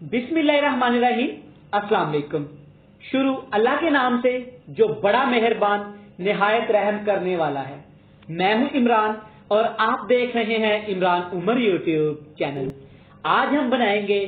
बिस्मिल्लाहिर्रहमानिर्रहीम। अस्सलाम वालेकुम। शुरू अल्लाह के नाम से जो बड़ा मेहरबान निहायत रहम करने वाला है। मैं हूं इमरान और आप देख रहे हैं इमरान उमर यूट्यूब चैनल। आज हम बनाएंगे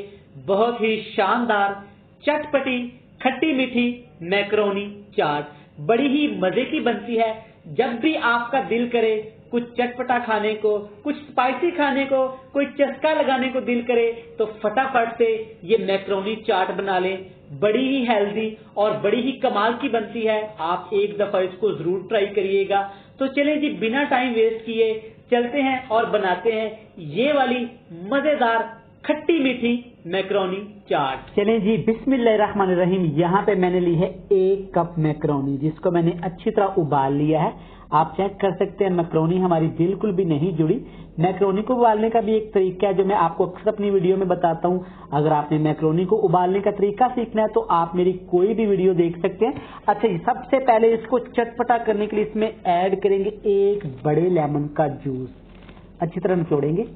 बहुत ही शानदार चटपटी खट्टी मीठी मैक्रोनी चाट। बड़ी ही मजे की बनती है। जब भी आपका दिल करे कुछ चटपटा खाने को, कुछ स्पाइसी खाने को, कोई चस्का लगाने को दिल करे तो फटाफट से ये मैक्रोनी चाट बना लें। बड़ी ही हेल्दी और बड़ी ही कमाल की बनती है। आप एक दफा इसको जरूर ट्राई करिएगा। तो चलें जी, बिना टाइम वेस्ट किए चलते हैं और बनाते हैं ये वाली मजेदार खट्टी मीठी मैक्रोनी चाट। चलें जी, बिस्मिल्लाहिर्रहमानिर्रहीम। यहाँ पे मैंने ली है 1 कप मैक्रोनी, जिसको मैंने अच्छी तरह उबाल लिया है। आप चेक कर सकते हैं मैक्रोनी हमारी बिल्कुल भी नहीं जुड़ी। मैक्रोनी को उबालने का भी एक तरीका है जो मैं आपको अक्सर अपनी वीडियो में बताता हूँ। अगर आपने मैक्रोनी को उबालने का तरीका सीखना है तो आप मेरी कोई भी वीडियो देख सकते हैं। अच्छा, सबसे पहले इसको चटपटा करने के लिए इसमें ऐड करेंगे 1 बड़े लेमन का जूस। अच्छी तरह निचोड़ेंगे।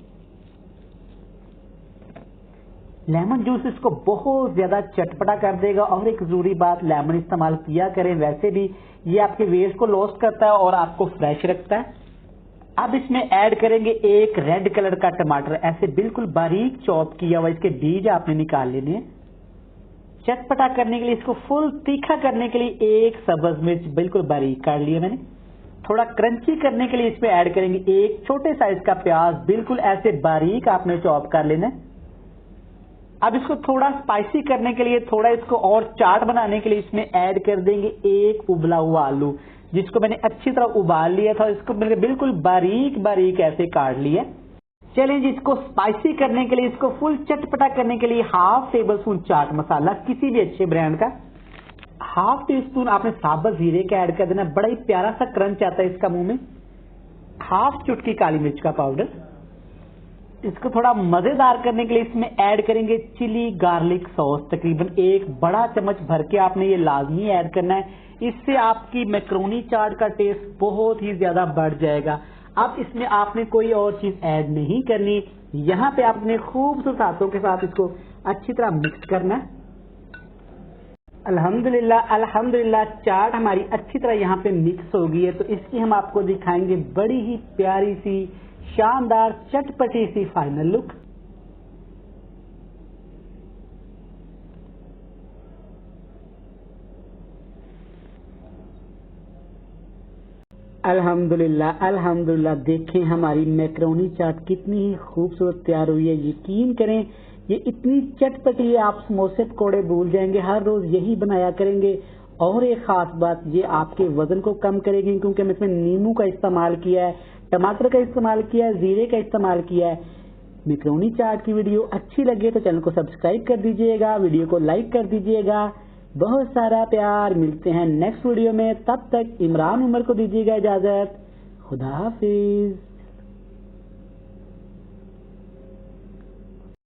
लेमन जूस इसको बहुत ज्यादा चटपटा कर देगा। और एक जरूरी बात, लेमन इस्तेमाल किया करें, वैसे भी ये आपके वेस्ट को लॉस करता है और आपको फ्रेश रखता है। अब इसमें ऐड करेंगे 1 रेड कलर का टमाटर, ऐसे बिल्कुल बारीक चॉप किया हुआ। इसके बीज आपने निकाल लेने हैं। चटपटा करने के लिए, इसको फुल तीखा करने के लिए 1 सब्ज मिर्च बिल्कुल बारीक काट लिया मैंने। थोड़ा क्रंची करने के लिए इसमें ऐड करेंगे 1 छोटे साइज का प्याज, बिल्कुल ऐसे बारीक आपने चॉप कर लेना है। अब इसको थोड़ा स्पाइसी करने के लिए, थोड़ा इसको और चाट बनाने के लिए इसमें ऐड कर देंगे 1 उबला हुआ आलू, जिसको मैंने अच्छी तरह उबाल लिया था। इसको मैंने बिल्कुल बारीक बारीक ऐसे काट लिया। चलें जी, इसको स्पाइसी करने के लिए, इसको फुल चटपटा करने के लिए 1/2 टेबल स्पून चाट मसाला, किसी भी अच्छे ब्रांड का। 1/2 टीस्पून आपने साबुत जीरे का ऐड कर देना, बड़ा ही प्यारा सा क्रंच आता है इसका मुंह में। 1/2 चुटकी काली मिर्च का पाउडर। इसको थोड़ा मजेदार करने के लिए इसमें ऐड करेंगे चिली गार्लिक सॉस, तकरीबन 1 बड़ा चम्मच भर के आपने ये लाजमी ऐड करना है। इससे आपकी मैक्रोनी चाट का टेस्ट बहुत ही ज्यादा बढ़ जाएगा। अब इसमें आपने कोई और चीज ऐड नहीं करनी। यहाँ पे आपने खूबसूरत हाथों के साथ इसको अच्छी तरह मिक्स करना है। अल्हम्दुलिल्लाह अल्हम्दुलिल्लाह, चाट हमारी अच्छी तरह यहाँ पे मिक्स हो गई है। तो इसकी हम आपको दिखाएंगे बड़ी ही प्यारी सी शानदार चटपटी सी फाइनल लुक। अल्हम्दुलिल्लाह अल्हम्दुलिल्लाह, देखें हमारी मैक्रोनी चाट कितनी ही खूबसूरत तैयार हुई है। यकीन करें ये इतनी चटपटी है, आप समोसे पकौड़े भूल जाएंगे। हर रोज यही बनाया करेंगे। और एक खास बात, ये आपके वजन को कम करेगी, क्योंकि हम इसमें नींबू का इस्तेमाल किया है, टमाटर का इस्तेमाल किया है, जीरे का इस्तेमाल किया है। मैक्रोनी चाट की वीडियो अच्छी लगे तो चैनल को सब्सक्राइब कर दीजिएगा, वीडियो को लाइक कर दीजिएगा। बहुत सारा प्यार। मिलते हैं नेक्स्ट वीडियो में, तब तक इमरान उमर को दीजिएगा इजाजत। खुदा हाफिज।